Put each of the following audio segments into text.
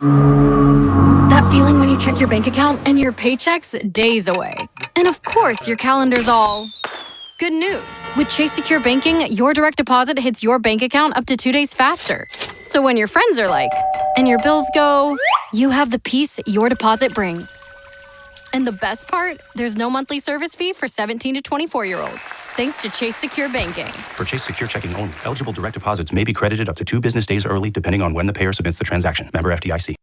That feeling when you check your bank account and your paycheck's days away. And of course, your calendar's all good news. With Chase Secure Banking, your direct deposit hits your bank account up to 2 days faster. So when your friends are like, and your bills go, you have the peace your deposit brings. And the best part, there's no monthly service fee for 17 to 24-year-olds, thanks to Chase Secure Banking. For Chase Secure Checking only, eligible direct deposits may be credited up to 2 business days early, depending on when the payer submits the transaction. Member FDIC.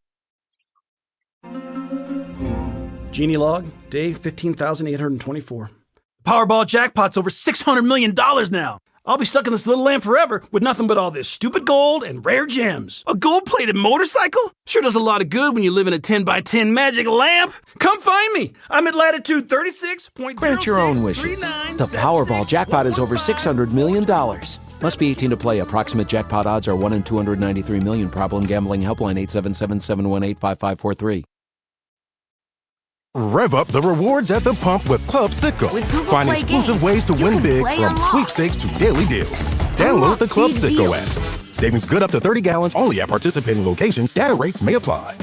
Genie log, day 15,824. Powerball jackpot's over $600 million now. I'll be stuck in this little lamp forever with nothing but all this stupid gold and rare gems. A gold-plated motorcycle? Sure does a lot of good when you live in a 10x10 magic lamp. Come find me. I'm at latitude 36.06. Grant your own wishes. The Powerball jackpot is over $600 million. Must be 18 to play. Approximate jackpot odds are 1 in 293 million. Problem gambling helpline 877-718-5543. Rev up the rewards at the pump with Club Sitco. With Google Find Play exclusive games, ways to you win can big play from unlock. sweepstakes to daily deals. Download Unlock the Club these Sitco deals. app. Savings good up to 30 gallons only at participating locations. Data rates may apply.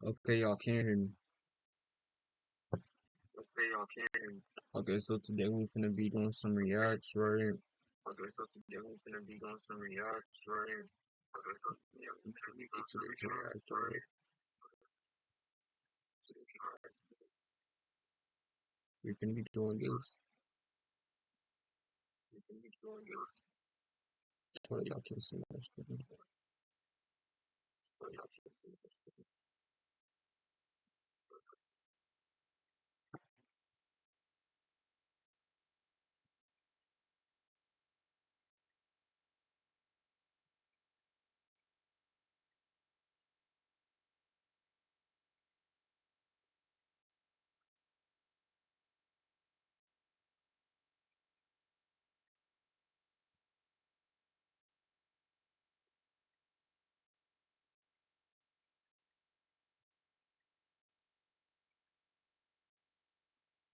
Okay, y'all can hear me. Okay, so today we finna be doing some reacts, right? Today's react, right? We finna be doing this. Well, y'all can't see my screen.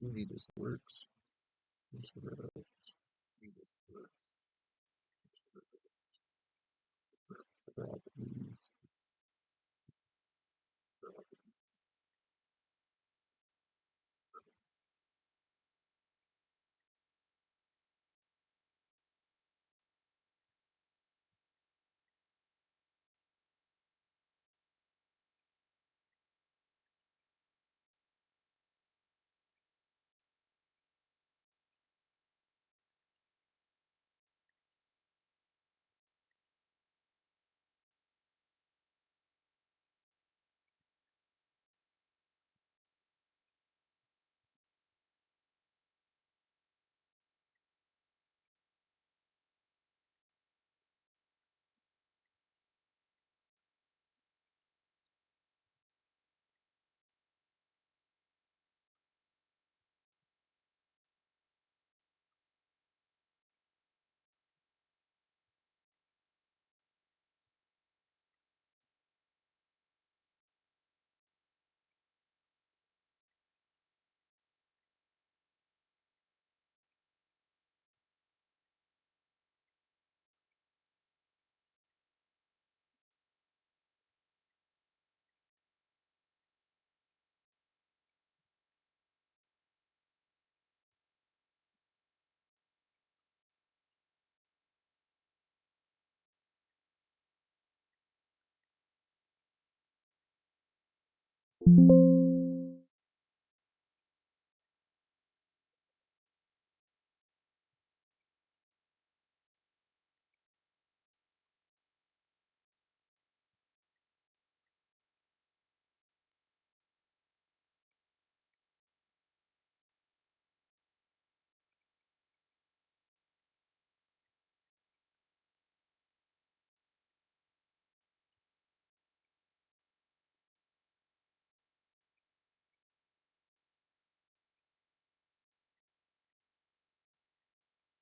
Maybe this works. Let's see what else. Maybe this works. Properties.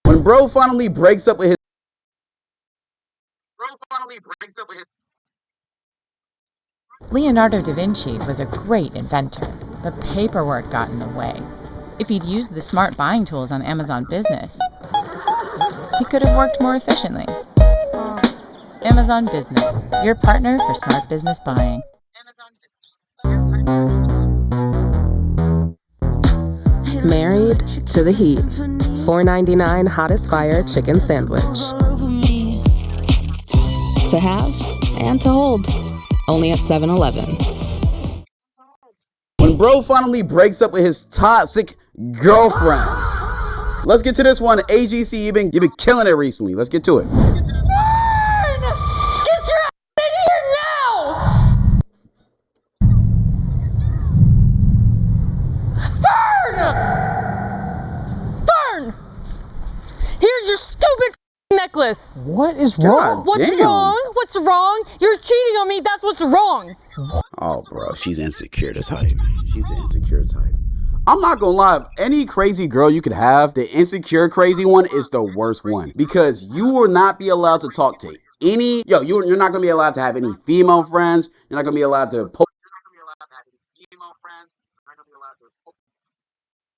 When bro finally breaks up with his Leonardo da Vinci was a great inventor, but paperwork got in the way. If he'd used the smart buying tools on Amazon Business, he could have worked more efficiently. Amazon Business, your partner for smart business buying. Married to the Heat. $4.99 hottest fire chicken sandwich. To have and to hold. Only at 7-Eleven. When bro finally breaks up with his toxic girlfriend. Let's get to this one. AGC, you've been killing it recently. Let's get to it. Get your ass in here now! Fern! Here's your stupid necklace. What is wrong? What's wrong? What's wrong? You're cheating on me. That's what's wrong. Oh, bro, she's insecure type. She's the insecure type. I'm not gonna lie, any crazy girl you could have, the insecure crazy one is the worst one. Because you will not be allowed to talk to any, you're not gonna be allowed to have any female friends. You're not gonna be allowed to post.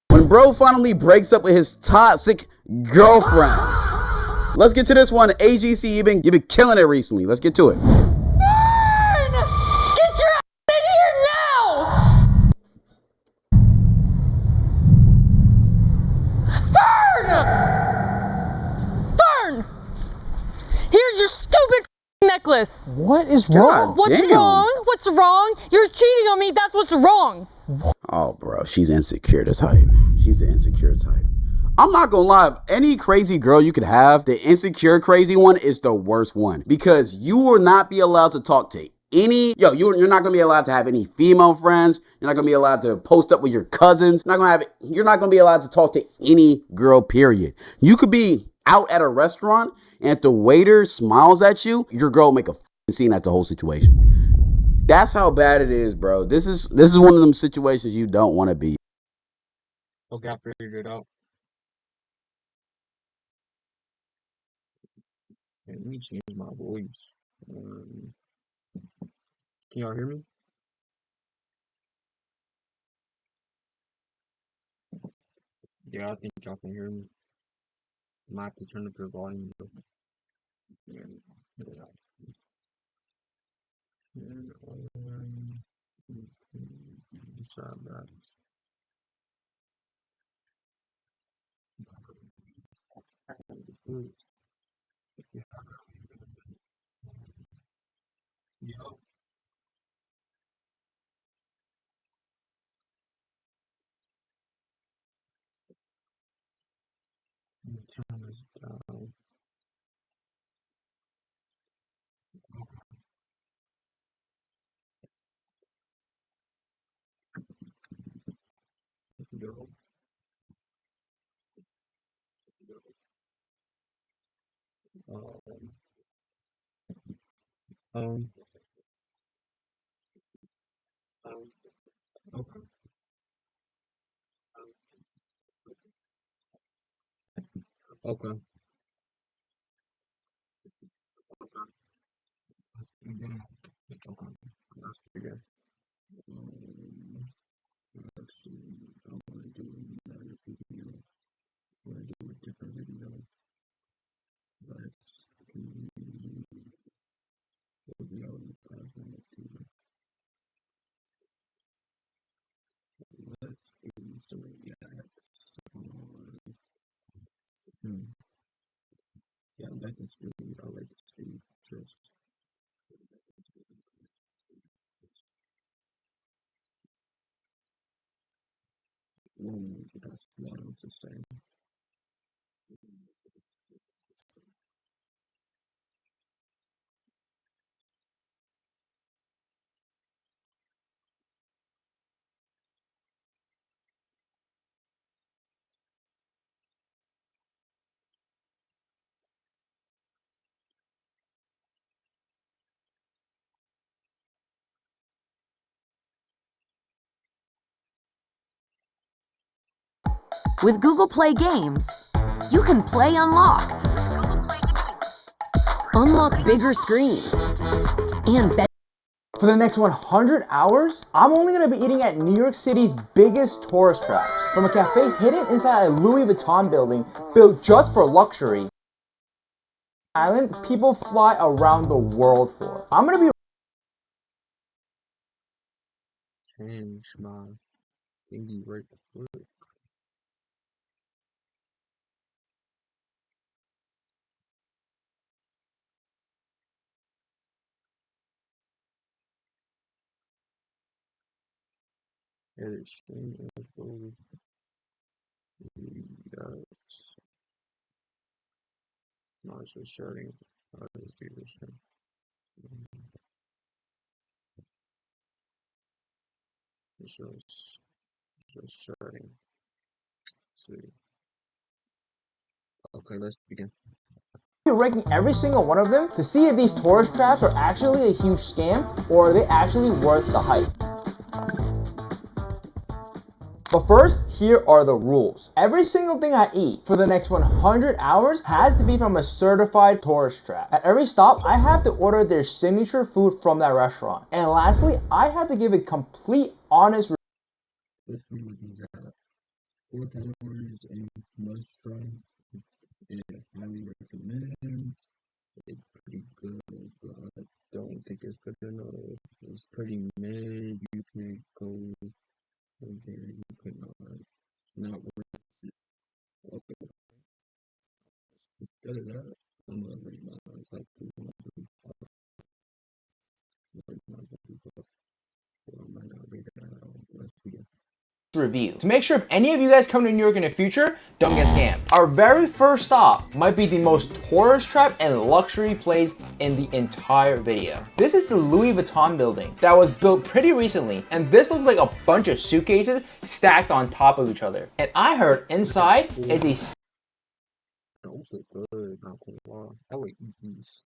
When bro finally breaks up with his toxic girlfriend. Let's get to this one. AGC, you've been killing it recently. Let's get to it. Get your ass in here now! Fern! Here's your stupid necklace. What is wrong? What's wrong? What's wrong? You're cheating on me. That's what's wrong. Oh, bro, she's insecure type. She's the insecure type. I'm not gonna lie, any crazy girl you could have, the insecure crazy one is the worst one. Because you will not be allowed to talk to any, you're not gonna be allowed to have any female friends. You're not gonna be allowed to post up with your cousins. You're not gonna be allowed to talk to any girl, period. You could be out at a restaurant and if the waiter smiles at you, your girl will make a scene at the whole situation. That's how bad it is, bro. This is one of them situations you don't want to be. Okay, I figured it out. Let me change my voice. Can y'all hear me? Yeah, I think y'all can hear me. Might have to turn up the volume. Yeah. Sorry about Yeah. Turn this down. Yo. Um, um, okay. Okay. Let's begin. Okay. Let's begin. Um, let's see. I want to do another video. I want to do a different video. Let's do video cosmetic video. Let's do some reacts. Yeah, I like this video. I like to see just. That's what I was just saying. With Google Play Games, you can play unlocked. Unlock bigger screens and better. For the next 100 hours, I'm only going to be eating at New York City's biggest tourist trap, from a cafe hidden inside a Louis Vuitton building built just for luxury. Island people fly around the world for. I'm going to be Change my thingy right quick. Edit stream info. Yes. No, it's just sharing. Let's do this thing. It's just sharing. See. Okay, let's begin. ranking every single one of them to see if these tourist traps are actually a huge scam or are they actually worth the hype. But first, here are the rules. Every single thing I eat for the next 100 hours has to be from a certified tourist trap. At every stop, I have to order their signature food from that restaurant. And lastly, I have to give a complete, honest review. Let's see what these are. 4 categories and must try. Yeah, highly recommend. It's pretty good, but I don't think it's good enough. It's pretty mid. You can go from there. You can it's not worth it. Okay. Instead of that, I'm gonna rate mine. It's like 2.5. Well, I might not rate it at all. Let's see. Review to make sure if any of you guys come to New York in the future, don't get scammed. Our very first stop might be the most tourist trap and luxury place in the entire video. This is the Louis Vuitton building that was built pretty recently, and this looks like a bunch of suitcases stacked on top of each other. And I heard inside is a Those look good, not gonna lie. I would eat these.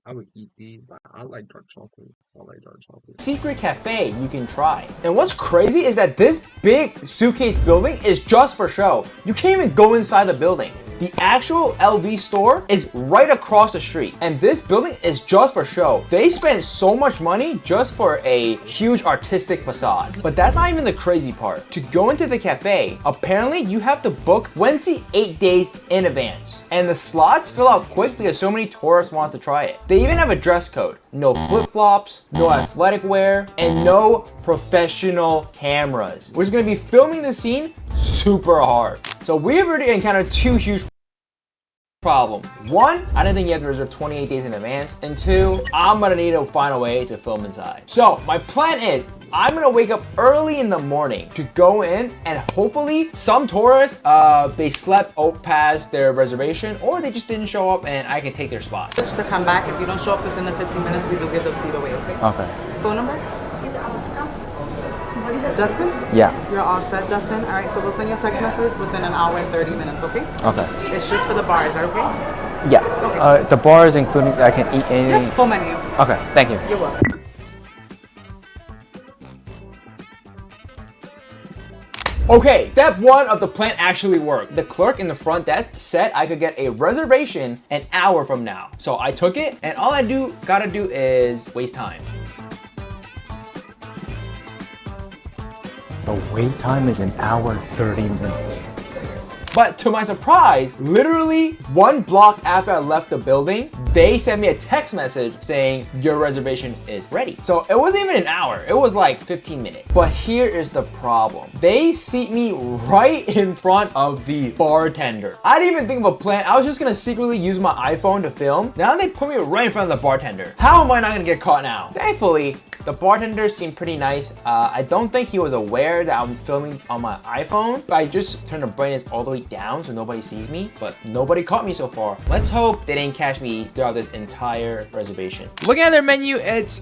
I would eat these. Like, I like dark chocolate. I like dark chocolate. Secret cafe you can try. And what's crazy is that this big suitcase building is just for show. You can't even go inside the building. The actual LV store is right across the street, and this building is just for show. They spend so much money just for a huge artistic facade. But that's not even the crazy part. To go into the cafe, apparently you have to book 28 days in advance. And the slots fill out quick because so many tourists wants to try it. They even have a dress code. No flip-flops, no athletic wear, and no professional cameras. We're just gonna be filming the scene super hard. So we've already encountered two huge problems. One, I didn't think you have to reserve 28 days in advance. And two, I'm gonna need to find a way to film inside. So my plan is, I'm gonna wake up early in the morning to go in, and hopefully some tourists, they slept past their reservation, or they just didn't show up and I can take their spot. Just to come back, if you don't show up within the 15 minutes, we do give the seat away, okay? Okay. Phone number? Justin? Yeah. You're all set, Justin? All right, so we'll send you a text message within an hour and 30 minutes, okay? Okay. It's just for the bar, is that okay? Yeah. Okay. The bar is including, I can eat anything? Yeah, full menu. Okay, thank you. You're welcome. Okay, step one of the plan actually worked. The clerk in the front desk said I could get a reservation an hour from now. So I took it, and all I gotta do is waste time. The wait time is an hour 30 minutes. But to my surprise, literally 1 block after I left the building, they sent me a text message saying your reservation is ready. So it wasn't even an hour, it was like 15 minutes. But here is the problem. They seat me right in front of the bartender. I didn't even think of a plan. I was just gonna secretly use my iPhone to film. Now they put me right in front of the bartender. How am I not gonna get caught now? Thankfully, the bartender seemed pretty nice. I don't think he was aware that I'm filming on my iPhone. I just turned the brightness all the way down so nobody sees me, but nobody caught me so far. Let's hope they didn't catch me throughout this entire reservation. Looking at their menu, it's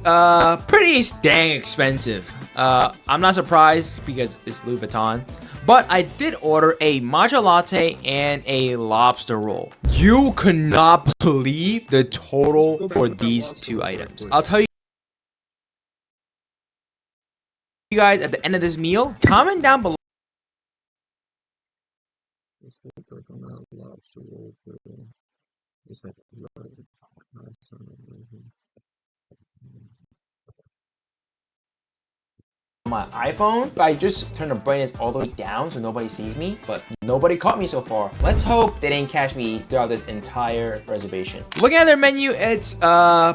pretty dang expensive. I'm not surprised because it's Louis Vuitton. But I did order a matcha latte and a lobster roll. You could not believe the total for these two items. I'll tell you guys at the end of this meal. Comment down below. Let's click on that lobster roll for it's like my iPhone. I just turned the brightness all the way down so nobody sees me, but nobody caught me so far. Let's hope they didn't catch me throughout this entire reservation. Looking at their menu, it's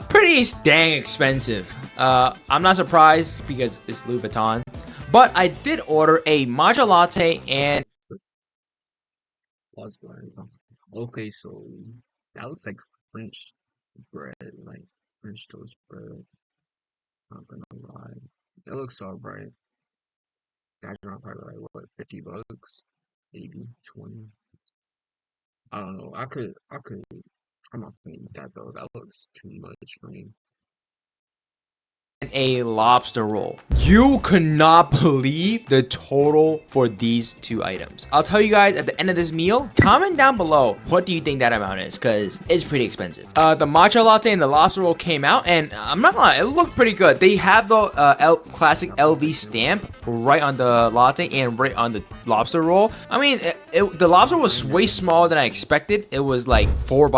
pretty dang expensive. I'm not surprised because it's Louis Vuitton. But I did order a matcha latte and okay, so that looks like French bread, like French toast bread. Not gonna lie, it looks alright. That's around probably like what, $50, maybe 20. I don't know. I'm not gonna eat that though. That looks too much for me. A lobster roll. You could not believe the total for these two items. I'll tell you guys at the end of this meal. Comment down below what do you think that amount is, because it's pretty expensive. The matcha latte and the lobster roll came out, and I'm not gonna lie, it looked pretty good. They have the classic LV stamp right on the latte and right on the lobster roll. I mean, the lobster was way smaller than I expected. It was like 2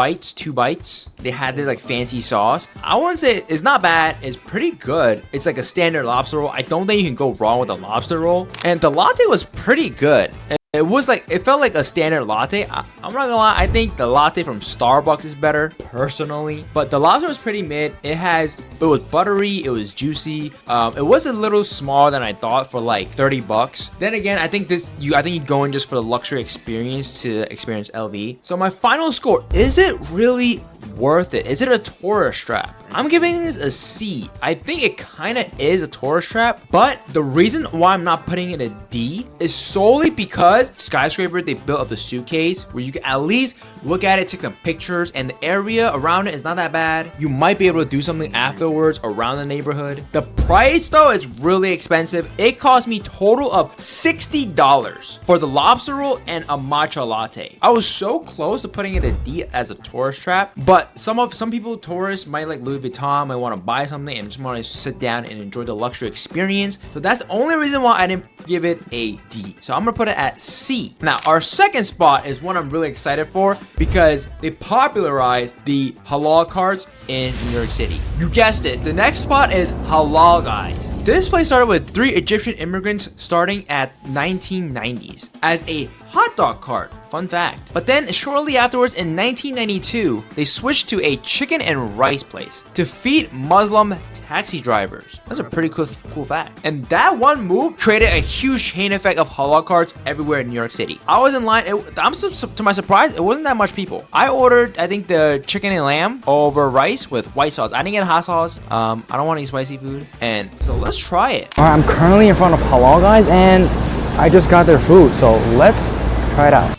bites. They had this like fancy sauce. I wouldn't say it's not bad. It's pretty good. It's like a standard lobster roll. I don't think you can go wrong with a lobster roll. And the latte was pretty good. It felt like a standard latte. I'm not gonna lie, I think the latte from Starbucks is better, personally. But the lobster was pretty mid. It was buttery, it was juicy. It was a little smaller than I thought for like $30. Then again, I think you go in just for the luxury experience to experience LV. So my final score, is it really worth it? Is it a tourist trap? I'm giving this a C. I think it kind of is a tourist trap, but the reason why I'm not putting it a D is solely because Skyscraper, they built up the suitcase where you can at least look at it, take some pictures, and the area around it is not that bad. You might be able to do something afterwards around the neighborhood. The price though is really expensive. It cost me total of $60 for the lobster roll and a matcha latte. I was so close to putting it a D as a tourist trap, but But some people, tourists, might like Louis Vuitton, might want to buy something and just want to sit down and enjoy the luxury experience. So that's the only reason why I didn't give it a D. So I'm gonna put it at C. Now, our second spot is one I'm really excited for because they popularized the halal carts in New York City. You guessed it. The next spot is Halal Guys. This place started with 3 Egyptian immigrants starting at 1990s as a hot dog cart. Fun fact. But then shortly afterwards in 1992, they switched to a chicken and rice place to feed Muslim taxi drivers. That's a pretty cool fact. And that one move created a huge chain effect of halal carts everywhere in New York City. I was in line. To my surprise, it wasn't that much people. I ordered, I think, the chicken and lamb over rice with white sauce. I didn't get hot sauce. I don't want to eat spicy food. And so let's try it. All right, I'm currently in front of Halal Guys and I just got their food. So let's try it out.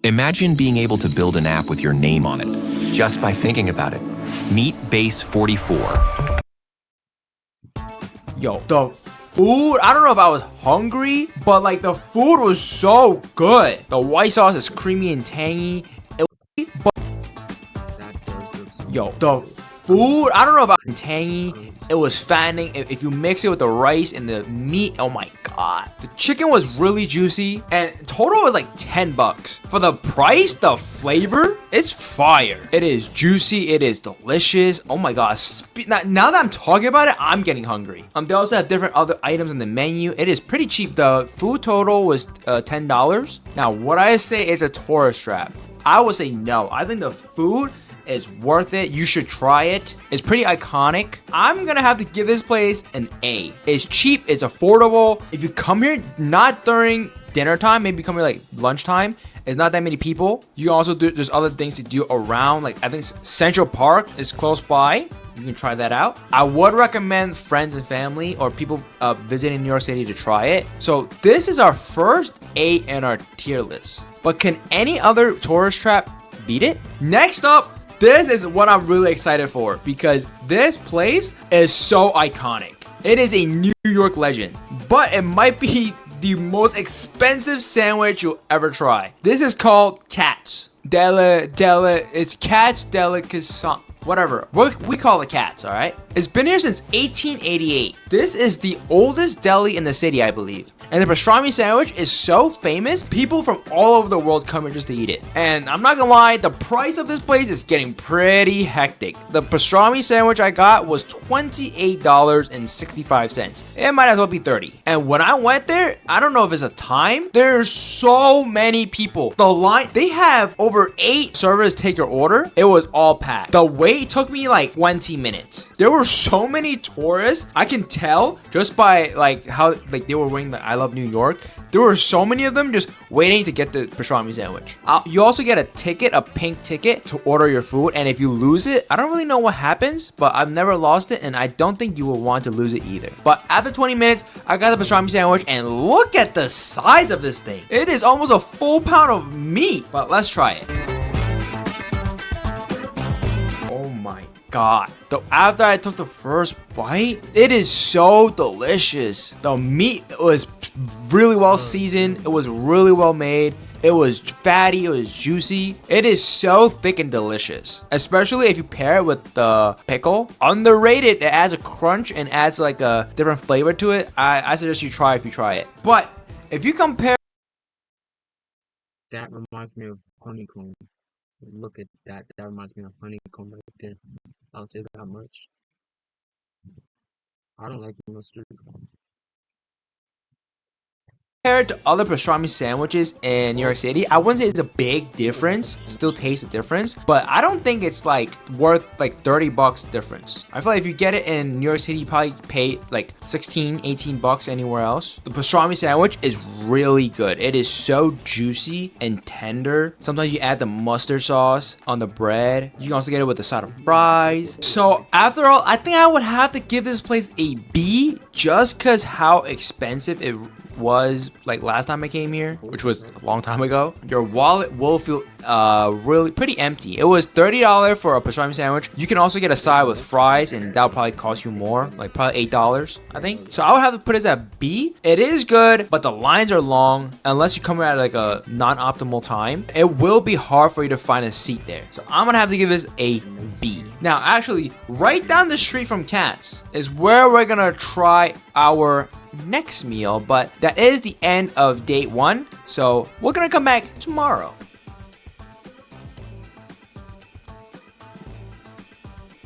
Imagine being able to build an app with your name on it, just by thinking about it. Meet Base 44. Yo, the food, I don't know if I was hungry, but like the food was so good. The white sauce is creamy and tangy. Yo, the food, I don't know if I was tangy. It was fattening. If you mix it with the rice and the meat, oh my god. The chicken was really juicy and total was like $10. For the price, the flavor, it's fire. It is juicy, it is delicious. Oh my god. Now that I'm talking about it, I'm getting hungry. They also have different other items on the menu. It is pretty cheap. The food total was $10. Now, would I say it's a tourist trap? I would say no. I think the food is worth it. You should try it. It's pretty iconic. I'm gonna have to give this place an A. It's cheap, it's affordable. If you come here not during dinner time, maybe come here like lunchtime, it's not that many people. You can also there's other things to do around, like I think Central Park is close by. You can try that out. I would recommend friends and family or people visiting New York City to try it. So this is our first A in our tier list. But can any other tourist trap beat it? Next up, this is what I'm really excited for because this place is so iconic. It is a New York legend, but it might be the most expensive sandwich you'll ever try. This is called Katz. It's Katz Delicatessen. Whatever. We call it Katz, alright? It's been here since 1888. This is the oldest deli in the city, I believe. And the pastrami sandwich is so famous, people from all over the world come here just to eat it. And I'm not gonna lie, the price of this place is getting pretty hectic. The pastrami sandwich I got was $28.65. It might as well be $30. And when I went there, I don't know if it's a time, there's so many people. The line, they have over 8 servers take your order. It was all packed. The wait took me like 20 minutes. There were so many tourists. I can tell just by like how like they were wearing the I Love New York. There were so many of them just waiting to get the pastrami sandwich. You also get a ticket, a pink ticket to order your food. And if you lose it, I don't really know what happens, but I've never lost it. And I don't think you will want to lose it either. But after 20 minutes, I got the pastrami sandwich and look at the size of this thing. It is almost a full pound of meat, but let's try it. Oh my god. After I took the first bite, it is so delicious. The meat was really well seasoned. It was really well made. It was fatty. It was juicy. It is so thick and delicious, especially if you pair it with the pickle. Underrated. It adds a crunch and adds like a different flavor to it. I suggest you try if you try it. But if you compare, that reminds me of honeycomb. Look at that. That reminds me of honeycomb right there. I'll say that much. I don't like mustard. compared to other pastrami sandwiches in New York City, I wouldn't say it's a big difference. Still taste the difference, but I don't think it's like worth like $30 difference. I feel like if you get it in New York City, you probably pay like 16, 18 bucks anywhere else. The pastrami sandwich is really good. It is so juicy and tender. Sometimes you add the mustard sauce on the bread. You can also get it with a side of fries. So after all, I think I would have to give this place a B just because how expensive it was like last time I came here, which was a long time ago, your wallet will feel really pretty empty. It was $30 for a pastrami sandwich. You can also get a side with fries, and that'll probably cost you more, like probably $8, I think. So I would have to put this at B. It is good, but the lines are long. Unless you come at like a non-optimal time, it will be hard for you to find a seat there. So I'm gonna have to give this a B. Now, actually, right down the street from Cats is where we're gonna try our next meal, but that is the end of day 1. So we're gonna come back tomorrow.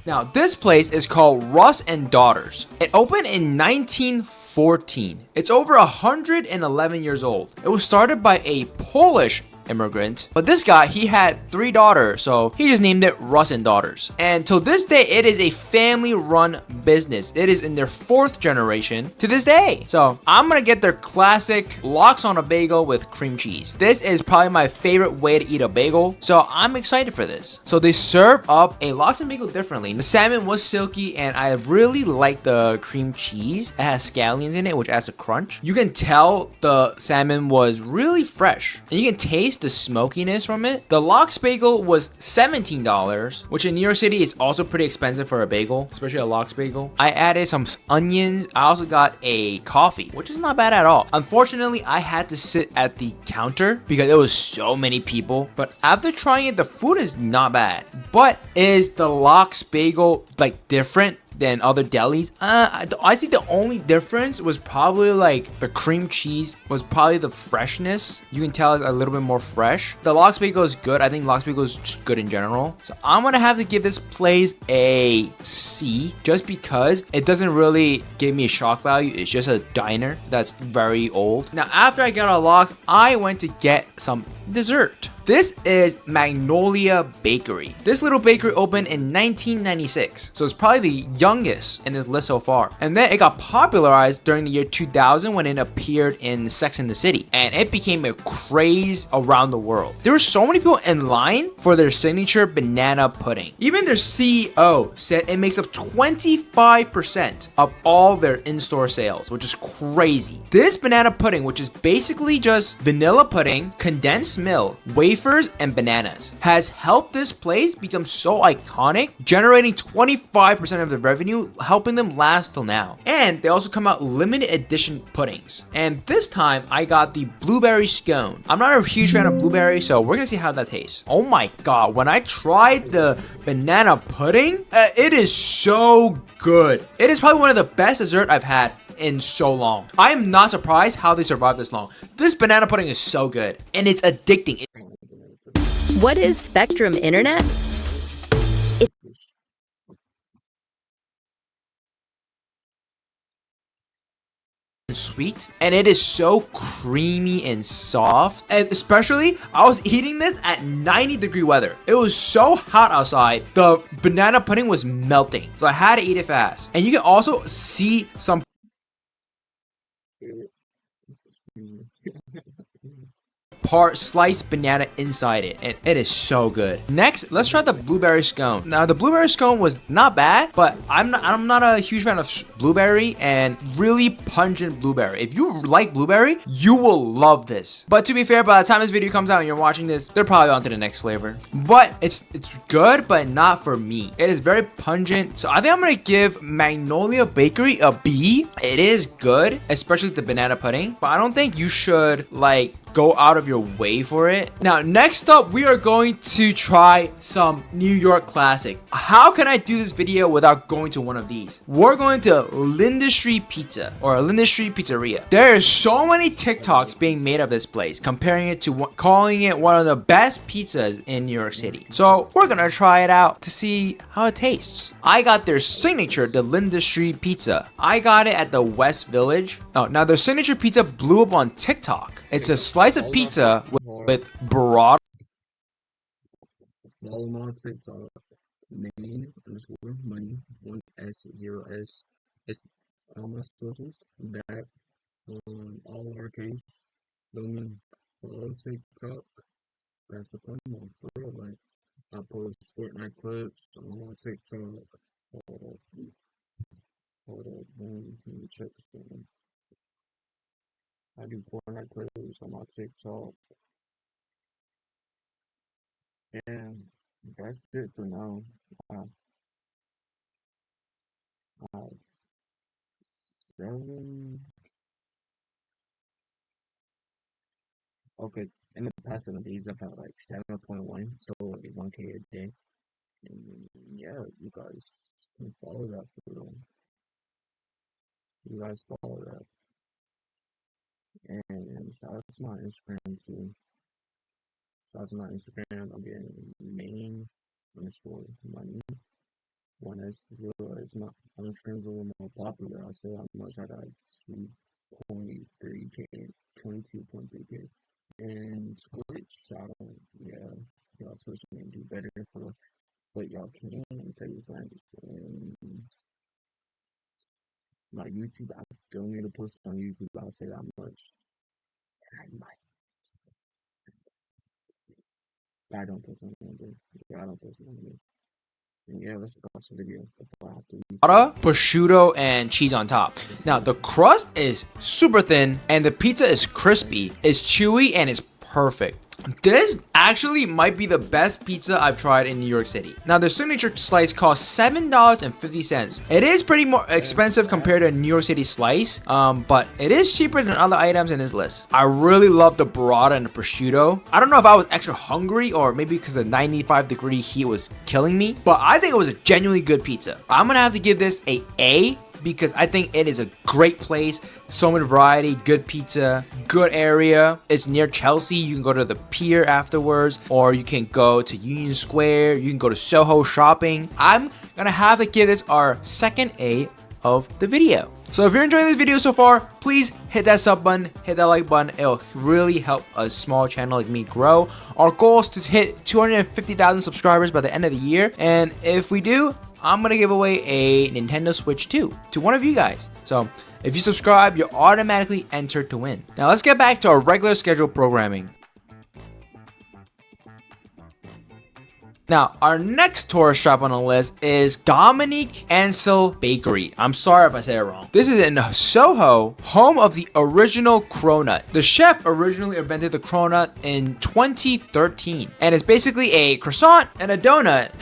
Now, this place is called Russ and Daughters. It opened in 1914. It's over 111 years old. It was started by a Polish immigrant, but this guy, he had 3 daughters, so he just named it Russ and Daughters. And till this day, it is a family-run business. It is in their 4th generation to this day. So I'm gonna get their classic lox on a bagel with cream cheese. This is probably my favorite way to eat a bagel, so I'm excited for this. So they serve up a lox and bagel differently. The salmon was silky, and I really like the cream cheese. It has scallions in it, which adds a crunch. You can tell the salmon was really fresh, and you can taste the smokiness from it. The lox bagel was $17, which in New York City is also pretty expensive for a bagel, especially a lox bagel. I added some onions. I also got a coffee, which is not bad at all. Unfortunately, I had to sit at the counter because there was so many people, but after trying it, the food is not bad. But is the lox bagel like different than other delis? I think the only difference was probably like the cream cheese was probably the freshness. You can tell it's a little bit more fresh. The lox bagel is good. I think lox bagel is good in general. So I'm gonna have to give this place a C, just because it doesn't really give me a shock value. It's just a diner that's very old. Now, after I got a lox, I went to get some dessert. This is Magnolia Bakery. This little bakery opened in 1996, so it's probably the youngest in this list so far. And then it got popularized during the year 2000 when it appeared in Sex and the City, and it became a craze around the world. There were so many people in line for their signature banana pudding. Even their CEO said it makes up 25% of all their in-store sales, which is crazy. This banana pudding, which is basically just vanilla pudding, condensed milk, wafers, and bananas, has helped this place become so iconic, generating 25% of the revenue, helping them last till now. And they also come out limited edition puddings. And this time I got the blueberry scone. I'm not a huge fan of blueberry, so we're gonna see how that tastes. Oh my god, when I tried the banana pudding, it is so good. It is probably one of the best dessert I've had in so long. I am not surprised how they survived this long. This banana pudding is so good, and it's addicting. What is Spectrum Internet? Sweet, and it is so creamy and soft, and especially I was eating this at 90-degree weather. It was so hot outside, the banana pudding was melting, so I had to eat it fast. And you can also see some sliced banana inside it, and it is so good. Next, let's try the blueberry scone. Now, the blueberry scone was not bad, but I'm not a huge fan of blueberry and really pungent blueberry. If you like blueberry, you will love this. But to be fair, by the time this video comes out and you're watching this, they're probably on to the next flavor. But it's good, but not for me. It is very pungent, so I think I'm gonna give Magnolia Bakery a B. It is good, especially the banana pudding, but I don't think you should like go out of your way for it. Now, next up, we are going to try some New York classic. How can I do this video without going to one of these? We're going to Linda Street Pizza, or Linda Street Pizzeria. There are so many TikToks being made of this place, comparing it to calling it one of the best pizzas in New York City. So we're gonna try it out to see how it tastes. I got their signature, the Linda Street Pizza. I got it at the West Village. Oh, now their signature pizza blew up on TikTok. It's a slice of pizza with burrata. Follow me on TikTok. Main_money 1S0S. It's all my socials back on all lowercase. Follow TikTok. That's the fun one for real. Like I post Fortnite clips on TikTok. Hold on, let me check something. I do Fortnite plays on my TikTok. And that's it for now. Uh, 7. Okay, in the past 7 days, I've had like 7.1, so like 1K a day. And yeah, you guys can follow that for real. You guys follow that. And shout out to my Instagram too. Shout out to my Instagram. I'm getting main_money. 1S0 is my Instagram's a little more popular. I say I'm much. I got 2.3K, 22.3K. And Twitch, shout out, yeah, y'all Twitch can do better for what y'all can and tell your friends. And my YouTube, I still need to post on YouTube. I'll say that much. And I might. I don't post on YouTube. Yeah, I don't post on YouTube. And yeah, let's watch the video before I have to leave. Prosciutto and cheese on top. Now the crust is super thin and the pizza is crispy, it's chewy, and it's perfect. This actually might be the best pizza I've tried in New York City. Now their signature slice costs $7.50. It is pretty more expensive compared to a New York City slice, but it is cheaper than other items in this list. I really love the burrata and the prosciutto. I don't know if I was extra hungry or maybe because the 95-degree heat was killing me, but I think it was a genuinely good pizza. I'm gonna have to give this a A, because I think it is a great place. So much variety, good pizza, good area. It's near Chelsea. You can go to the pier afterwards, or you can go to Union Square. You can go to Soho shopping. I'm gonna have to give this our second A of the video. So if you're enjoying this video so far, please hit that sub button, hit that like button. It'll really help a small channel like me grow. Our goal is to hit 250,000 subscribers by the end of the year. And if we do, I'm gonna give away a Nintendo Switch 2 to one of you guys. So if you subscribe, you're automatically entered to win. Now let's get back to our regular scheduled programming. Now, our next tourist shop on the list is Dominique Ansel Bakery. I'm sorry if I say it wrong. This is in Soho, home of the original cronut. The chef originally invented the cronut in 2013, and it's basically a croissant and a donut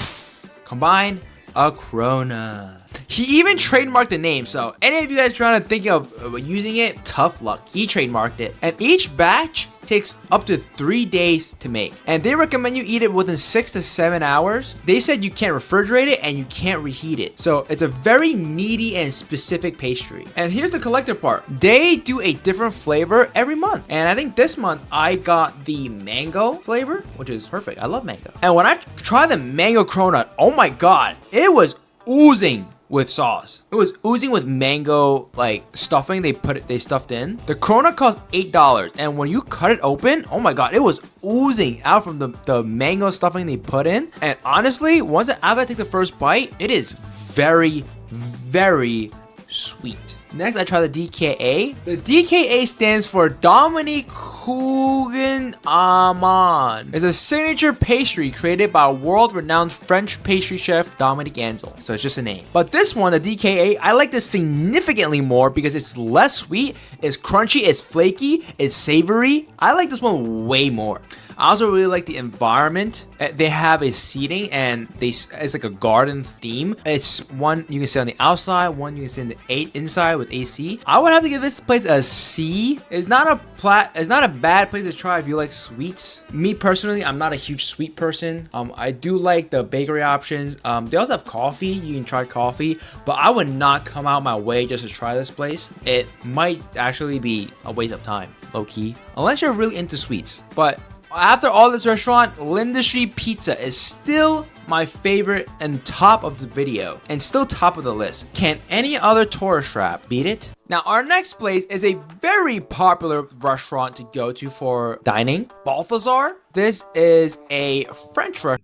combined. A cronut. He even trademarked the name, so any of you guys trying to think of using it, tough luck. He trademarked it. And each batch takes up to 3 days to make. And they recommend you eat it within 6 to 7 hours. They said you can't refrigerate it and you can't reheat it. So it's a very needy and specific pastry. And here's the collector part. They do a different flavor every month. And I think this month I got the mango flavor, which is perfect. I love mango. And when I tried the mango cronut, oh my God, it was oozing with sauce. It was oozing with mango like stuffing they stuffed in. The cronut cost $8, and when you cut it open, oh my God, it was oozing out from the mango stuffing they put in. And honestly, once I take the first bite, it is very, very sweet. Next, I try the DKA. The DKA stands for Dominique Hugen Amand. It's a signature pastry created by world-renowned French pastry chef Dominique Ansel. So it's just a name. But this one, the DKA, I like this significantly more because it's less sweet, it's crunchy, it's flaky, it's savory. I like this one way more. I also really like the environment. They have a seating and it's like a garden theme. It's one you can sit on the outside, one you can sit in the inside with AC. I would have to give this place a C. It's not a bad place to try if you like sweets. Me personally, I'm not a huge sweet person. I do like the bakery options. They also have coffee. You can try coffee, but I would not come out my way just to try this place. It might actually be a waste of time, low key, unless you're really into sweets. But after all this restaurant, L'Industrie Pizza is still my favorite and top of the video and still top of the list. Can any other tourist trap beat it? Now, our next place is a very popular restaurant to go to for dining, Balthazar. This is a French restaurant.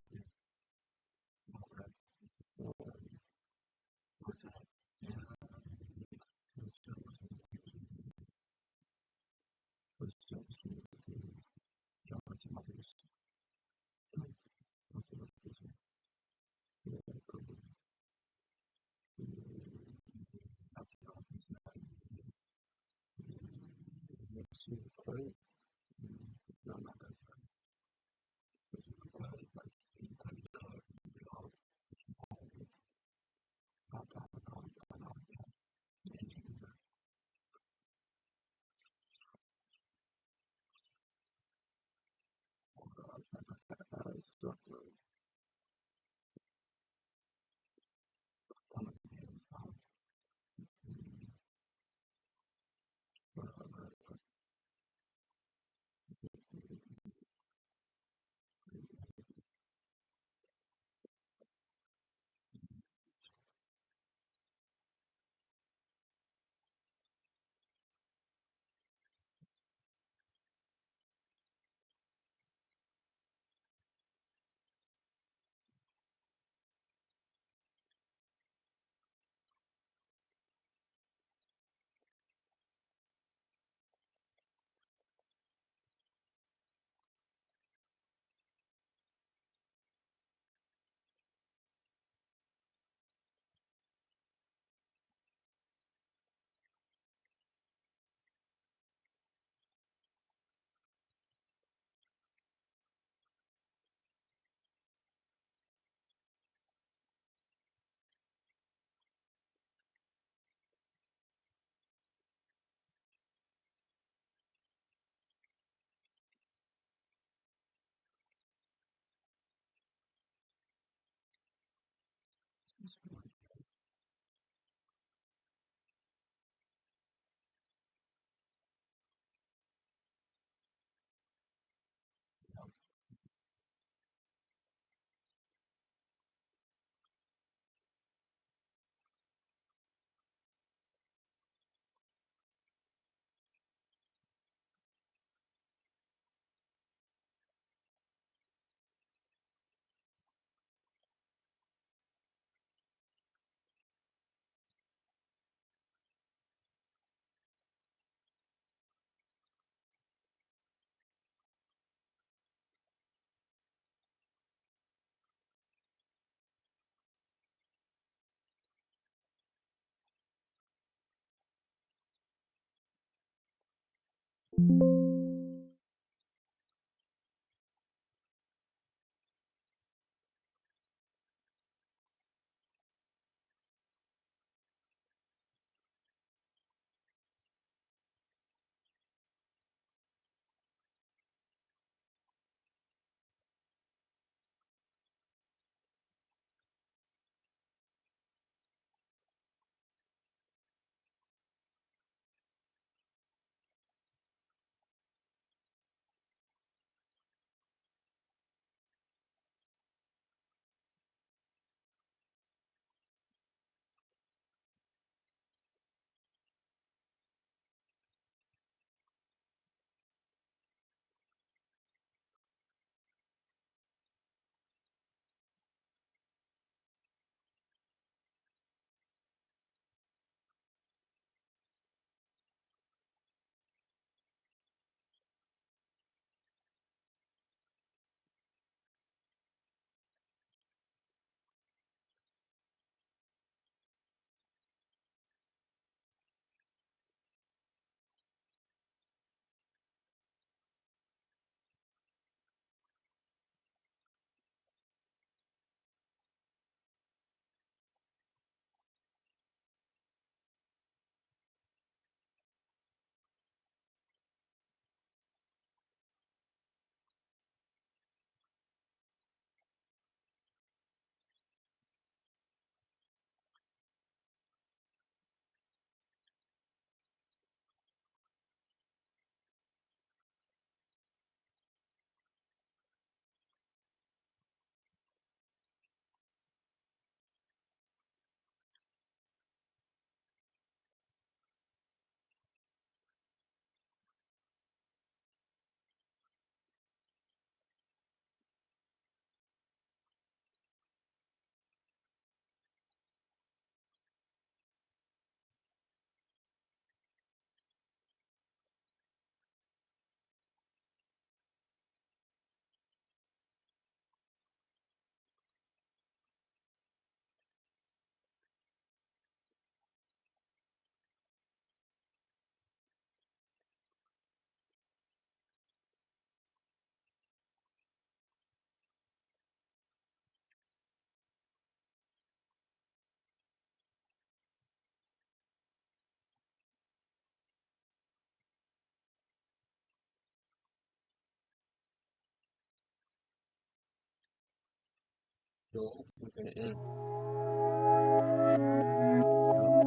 Yo, we're gonna end.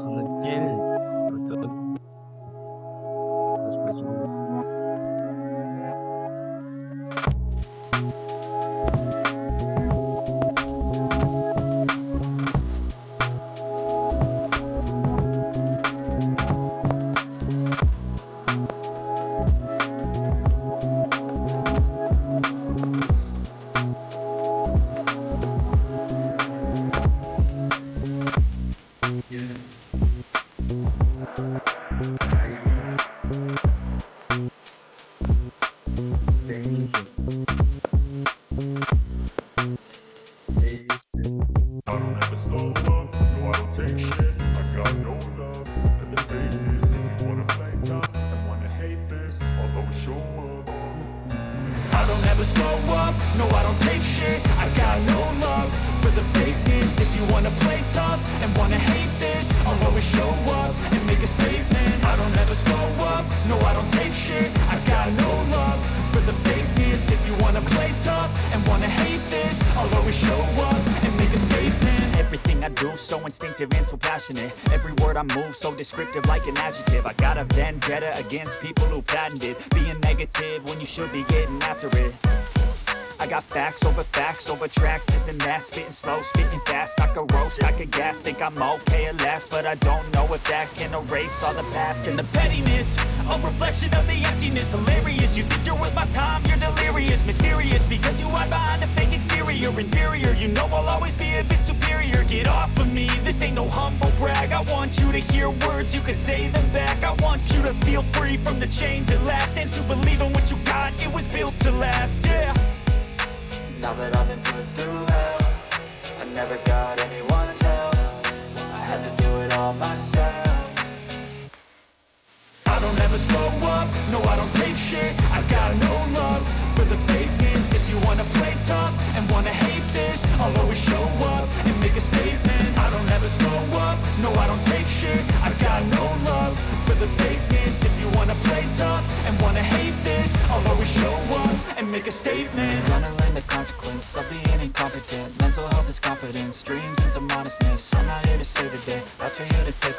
Come again. What's up? Let's go somewhere. Every word I move so descriptive like an adjective. I got a vendetta against people who patented being negative when you should be getting after it. I got facts over tracks, this and that. Spitting slow, spitting fast, I could roast, I could gas. Think I'm okay at last, but I don't know if that can erase all the past. And the pettiness, a reflection of the emptiness. Hilarious, you think you're worth my time, you're delirious. Mysterious, because you hide behind a fake exterior. Inferior, you know I'll always be a bit superior. Get off of me, this ain't no humble brag. I want you to hear words, you can say them back. I want you to feel free from the chains at last, and to believe in what you got, it was built to last, yeah. Now that I've been put through hell, I never got anyone's help. I had to do it all myself. I don't ever slow up, no I don't take shit. I got no love for the fakeness. If you wanna play tough and wanna hate this, I'll always show up and make a statement. I don't ever slow up, no I don't take shit. I got no love for the fakeness. If you wanna play tough and wanna hate this, I'll always show up and make a statement. Gonna learn the consequence of being incompetent. Mental health is confidence, dreams and some honestness. I'm not here to save the day, that's for you to take